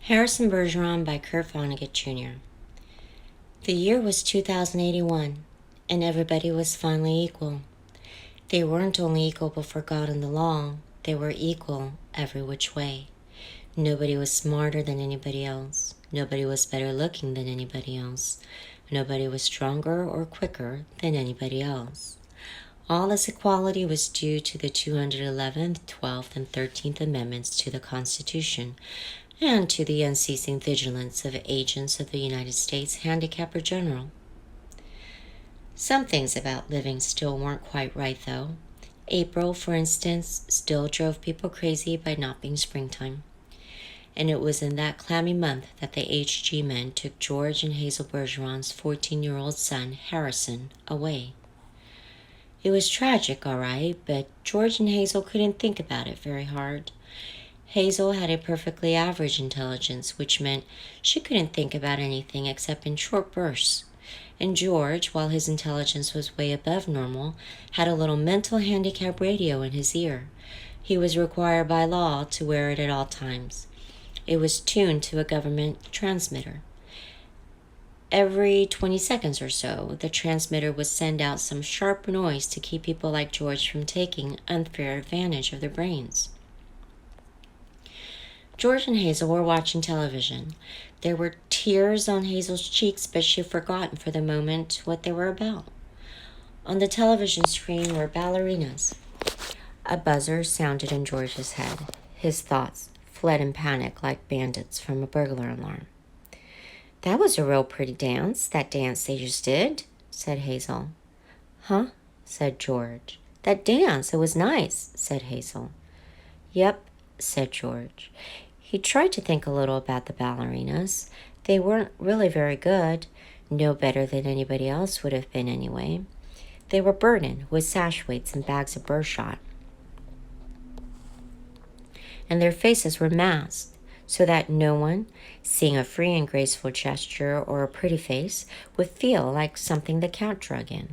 Harrison Bergeron by Kurt Vonnegut Jr. The year was 2081, and everybody was finally equal. They weren't only equal before God and the law, they were equal every which way. Nobody was smarter than anybody else. Nobody was better looking than anybody else. Nobody was stronger or quicker than anybody else. All this equality was due to the 211th, 12th, and 13th Amendments to the Constitution, and to the unceasing vigilance of agents of the United States Handicapper General. Some things about living still weren't quite right, though. April, for instance, still drove people crazy by not being springtime. And it was in that clammy month that the HG men took George and Hazel Bergeron's 14-year-old son, Harrison, away. It was tragic, all right, but George and Hazel couldn't think about it very hard. Hazel had a perfectly average intelligence, which meant she couldn't think about anything except in short bursts. And George, while his intelligence was way above normal, had a little mental handicap radio in his ear. He was required by law to wear it at all times. It was tuned to a government transmitter. Every 20 seconds or so, the transmitter would send out some sharp noise to keep people like George from taking unfair advantage of their brains. George and Hazel were watching television. There were tears on Hazel's cheeks, but she had forgotten for the moment what they were about. On the television screen were ballerinas. A buzzer sounded in George's head. His thoughts fled in panic like bandits from a burglar alarm. "That was a real pretty dance, that dance they just did," said Hazel. "Huh?" said George. "That dance, it was nice," said Hazel. "Yep," said George. He tried to think a little about the ballerinas. They weren't really very good, no better than anybody else would have been anyway. They were burdened with sash weights and bags of birdshot, and their faces were masked so that no one, seeing a free and graceful gesture or a pretty face, would feel like something the Count drug in.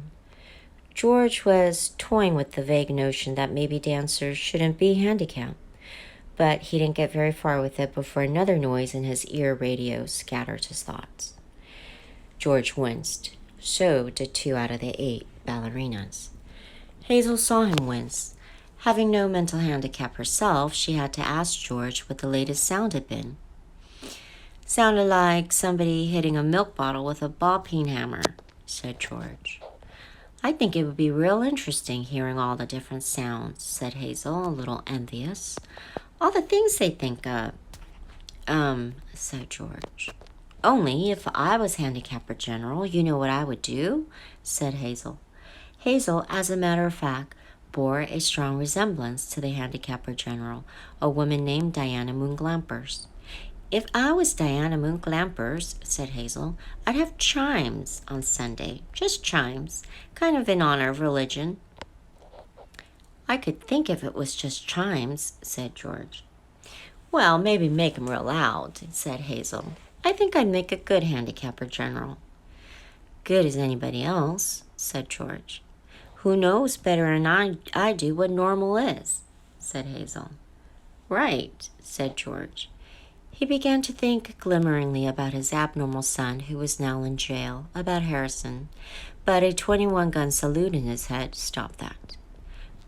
George was toying with the vague notion that maybe dancers shouldn't be handicapped, but he didn't get very far with it before another noise in his ear radio scattered his thoughts. George winced. So did 2 out of the 8 ballerinas. Hazel saw him wince. Having no mental handicap herself, she had to ask George what the latest sound had been. "Sounded like somebody hitting a milk bottle with a ball-peen hammer," said George. "I think it would be real interesting hearing all the different sounds," said Hazel, a little envious. "All the things they think of." Said George. "Only if I was Handicapper General, you know what I would do," said Hazel. Hazel, as a matter of fact, bore a strong resemblance to the Handicapper General, a woman named Diana Moon Glampers. "If I was Diana Moon Glampers," said Hazel, "I'd have chimes on Sunday, just chimes, kind of in honor of religion." "I could think if it was just chimes," said George. "Well, maybe make 'em real loud," said Hazel. "I think I'd make a good Handicapper General." "Good as anybody else," said George. "Who knows better than I do what normal is," said Hazel. "Right," said George. He began to think glimmeringly about his abnormal son, who was now in jail, about Harrison, but a 21-gun salute in his head stopped that.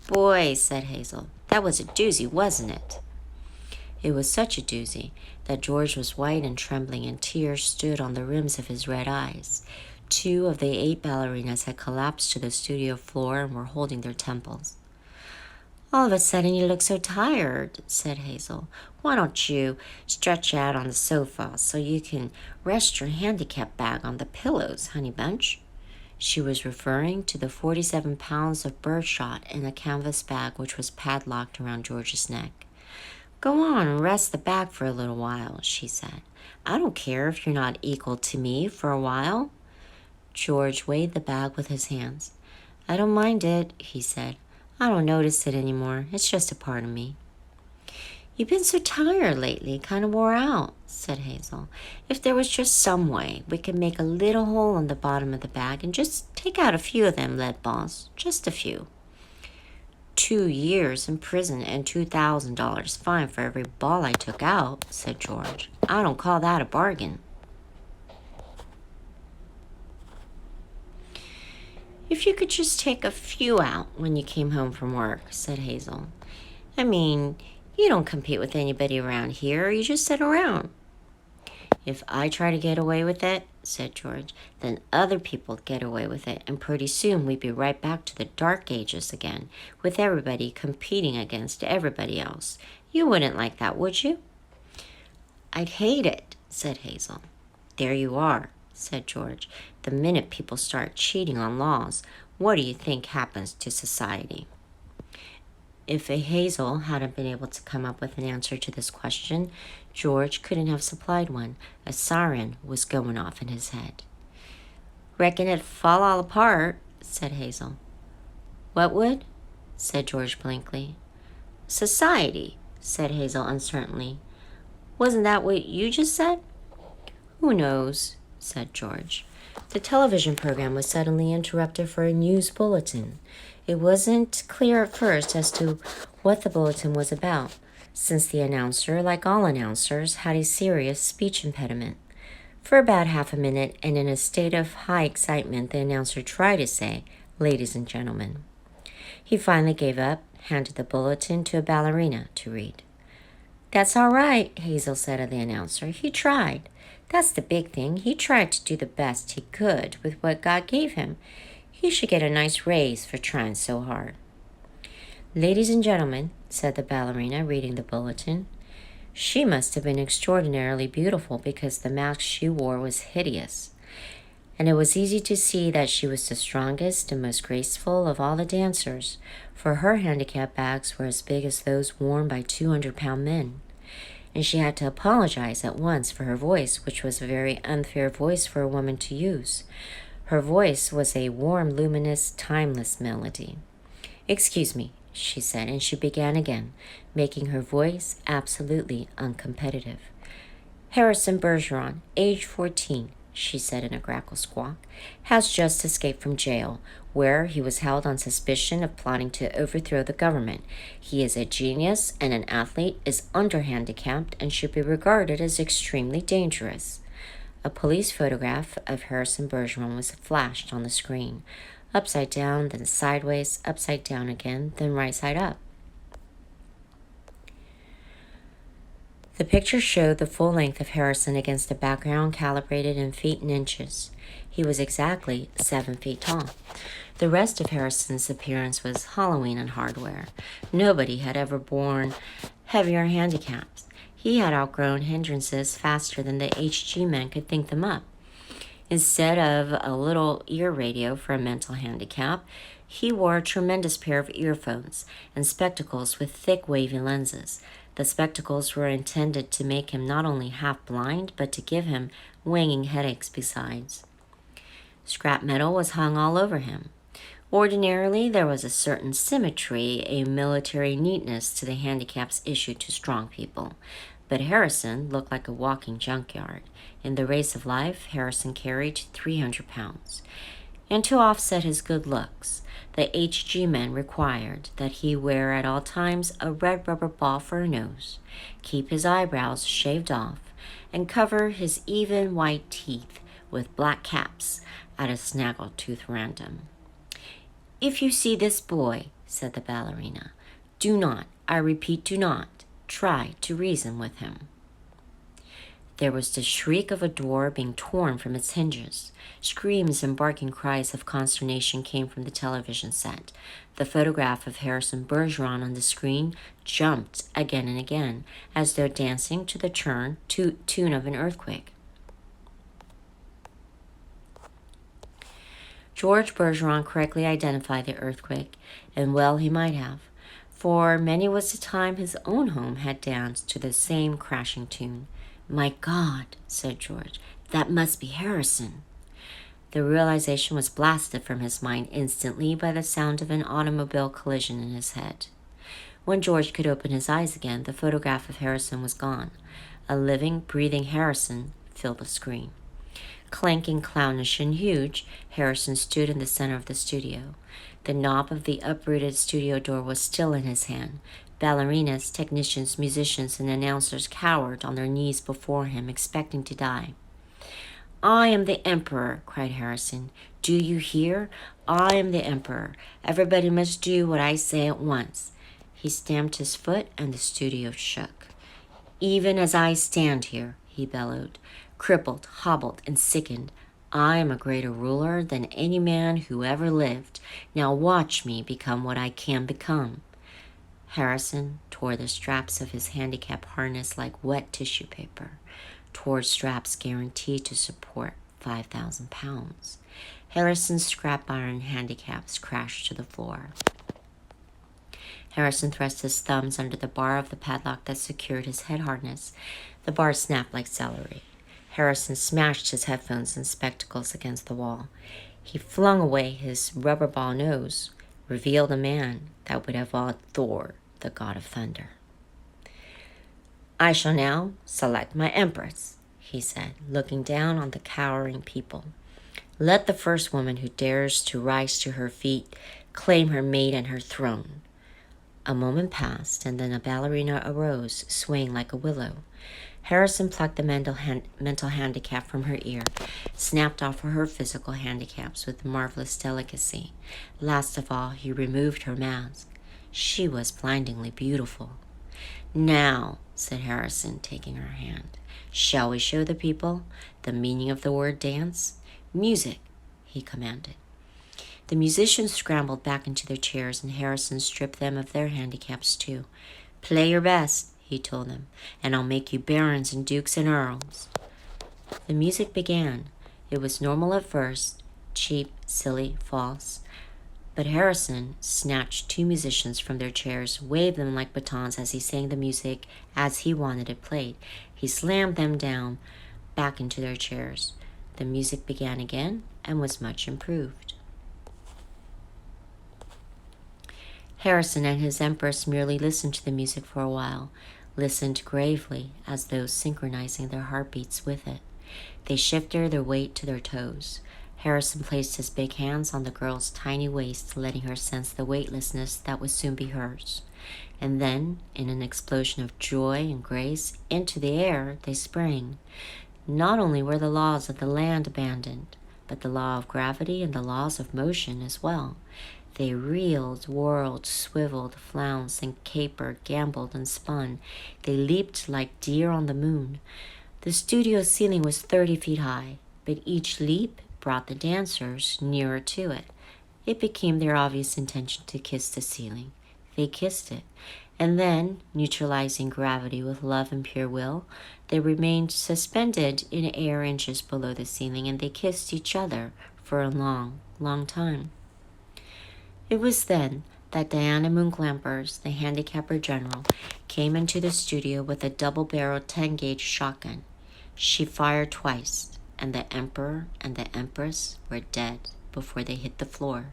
"Boy," said Hazel, "that was a doozy, wasn't it?" It was such a doozy that George was white and trembling, and tears stood on the rims of his red eyes. 2 of the 8 ballerinas had collapsed to the studio floor and were holding their temples. "All of a sudden you look so tired," said Hazel. "Why don't you stretch out on the sofa so you can rest your handicap bag on the pillows, honey bunch?" She was referring to the 47 pounds of birdshot in a canvas bag which was padlocked around George's neck. "Go on and rest the bag for a little while," she said. "I don't care if you're not equal to me for a while." George weighed the bag with his hands. "I don't mind it," he said. "I don't notice it anymore. It's just a part of me." "You've been so tired lately, kind of wore out," said Hazel. "If there was just some way we could make a little hole in the bottom of the bag and just take out a few of them lead balls, just a few." 2 years in prison and $2,000 fine for every ball I took out, said George. I don't call that a bargain. If you could just take a few out when you came home from work, said Hazel. I mean, you don't compete with anybody around here. You just sit around. If I try to get away with it, said George, then other people get away with it, and pretty soon we'd be right back to the dark ages again, with everybody competing against everybody else. You wouldn't like that, would you? I'd hate it, said Hazel. There you are, said George. The minute people start cheating on laws, what do you think happens to society? If Hazel hadn't been able to come up with an answer to this question, George couldn't have supplied one. A siren was going off in his head. Reckon it'd fall all apart, said Hazel. What would? Said George blankly. Society, said Hazel uncertainly. Wasn't that what you just said? Who knows, said George. The television program was suddenly interrupted for a news bulletin. It wasn't clear at first as to what the bulletin was about, since the announcer, like all announcers, had a serious speech impediment. For about half a minute, and in a state of high excitement, the announcer tried to say, "Ladies and gentlemen." He finally gave up, handed the bulletin to a ballerina to read. That's all right, Hazel said of the announcer. He tried. That's the big thing. He tried to do the best he could with what God gave him. He should get a nice raise for trying so hard. Ladies and gentlemen, said the ballerina, reading the bulletin. She must have been extraordinarily beautiful because the mask she wore was hideous. And it was easy to see that she was the strongest and most graceful of all the dancers, for her handicap bags were as big as those worn by 200-pound men. And she had to apologize at once for her voice, which was a very unfair voice for a woman to use. Her voice was a warm, luminous, timeless melody. Excuse me, she said, and she began again, making her voice absolutely uncompetitive. Harrison Bergeron, age 14, she said in a grackle squawk, has just escaped from jail, where he was held on suspicion of plotting to overthrow the government. He is a genius and an athlete, is under-handicapped, and should be regarded as extremely dangerous. A police photograph of Harrison Bergeron was flashed on the screen, upside down, then sideways, upside down again, then right side up. The picture showed the full length of Harrison against a background calibrated in feet and inches. He was exactly 7 feet tall. The rest of Harrison's appearance was Halloween and hardware. Nobody had ever borne heavier handicaps. He had outgrown hindrances faster than the HG men could think them up. Instead of a little ear radio for a mental handicap, he wore a tremendous pair of earphones and spectacles with thick wavy lenses. The spectacles were intended to make him not only half blind, but to give him wanging headaches besides. Scrap metal was hung all over him. Ordinarily, there was a certain symmetry, a military neatness to the handicaps issued to strong people. But Harrison looked like a walking junkyard. In the race of life, Harrison carried 300 pounds. And to offset his good looks, the HG men required that he wear at all times a red rubber ball for a nose, keep his eyebrows shaved off, and cover his even white teeth with black caps at a snaggletooth random. If you see this boy, said the ballerina, do not, I repeat, do not, try to reason with him. There was the shriek of a door being torn from its hinges. Screams and barking cries of consternation came from the television set. The photograph of Harrison Bergeron on the screen jumped again and again, as though dancing to the tune of an earthquake. George Bergeron correctly identified the earthquake, and well he might have, for many was the time his own home had danced to the same crashing tune. My God, said George, that must be Harrison. The realization was blasted from his mind instantly by the sound of an automobile collision in his head. When George could open his eyes again, the photograph of Harrison was gone. A living, breathing Harrison filled the screen. Clanking, clownish, and huge, Harrison stood in the center of the studio. The knob of the uprooted studio door was still in his hand. Ballerinas, technicians, musicians, and announcers cowered on their knees before him, expecting to die. "I am the emperor," cried Harrison. "Do you hear? I am the emperor. Everybody must do what I say at once." He stamped his foot, and the studio shook. "Even as I stand here," he bellowed, "crippled, hobbled, and sickened, I am a greater ruler than any man who ever lived. Now watch me become what I can become." Harrison tore the straps of his handicap harness like wet tissue paper, tore straps guaranteed to support 5,000 pounds. Harrison's scrap iron handicaps crashed to the floor. Harrison thrust his thumbs under the bar of the padlock that secured his head harness. The bar snapped like celery. Harrison smashed his headphones and spectacles against the wall. He flung away his rubber ball nose, revealed a man that would have awed Thor, the god of thunder. "I shall now select my empress," he said, looking down on the cowering people. "Let the first woman who dares to rise to her feet claim her mate and her throne." A moment passed, and then a ballerina arose, swaying like a willow. Harrison plucked the mental handicap from her ear, snapped off her physical handicaps with marvelous delicacy. Last of all, he removed her mask. She was blindingly beautiful. "Now," said Harrison, taking her hand, "shall we show the people the meaning of the word dance? Music," he commanded. The musicians scrambled back into their chairs, and Harrison stripped them of their handicaps too. "Play your best," he told them, "and I'll make you barons and dukes and earls." The music began. It was normal at first, cheap, silly, false. But Harrison snatched two musicians from their chairs, waved them like batons as he sang the music as he wanted it played. He slammed them down back into their chairs. The music began again and was much improved. Harrison and his empress merely listened to the music for a while, listened gravely as though synchronizing their heartbeats with it. They shifted their weight to their toes. Harrison placed his big hands on the girl's tiny waist, letting her sense the weightlessness that would soon be hers. And then, in an explosion of joy and grace, into the air they sprang. Not only were the laws of the land abandoned, but the law of gravity and the laws of motion as well. They reeled, whirled, swiveled, flounced, and capered, gambled, and spun. They leaped like deer on the moon. The studio ceiling was 30 feet high, but each leap brought the dancers nearer to it. It became their obvious intention to kiss the ceiling. They kissed it, and then, neutralizing gravity with love and pure will, they remained suspended in air inches below the ceiling, and they kissed each other for a long, long time. It was then that Diana Moonglampers, the handicapper general, came into the studio with a double-barreled 10-gauge shotgun. She fired twice, and the emperor and the empress were dead before they hit the floor.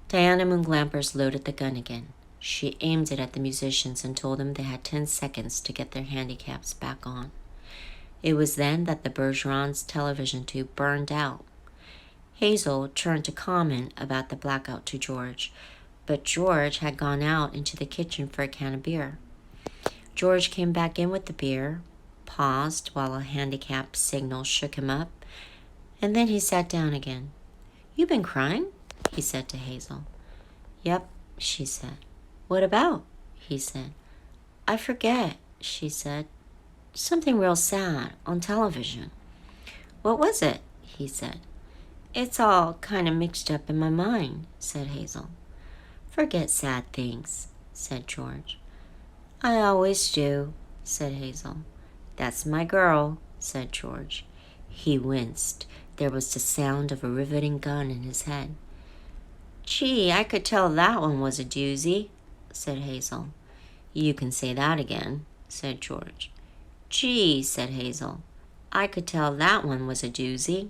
Diana Moonglampers loaded the gun again. She aimed it at the musicians and told them they had 10 seconds to get their handicaps back on. It was then that the Bergeron's television tube burned out. Hazel turned to comment about the blackout to George, but George had gone out into the kitchen for a can of beer. George came back in with the beer, paused while a handicap signal shook him up, and then he sat down again. "You been crying?" he said to Hazel. "Yep," she said. "What about?" he said. "I forget," she said. "Something real sad on television." "What was it?" he said. "It's all kind of mixed up in my mind," said Hazel. "Forget sad things," said George. "I always do," said Hazel. "That's my girl," said George. He winced. There was the sound of a riveting gun in his head. "Gee, I could tell that one was a doozy," said Hazel. "You can say that again," said George. "Gee," said Hazel, "I could tell that one was a doozy."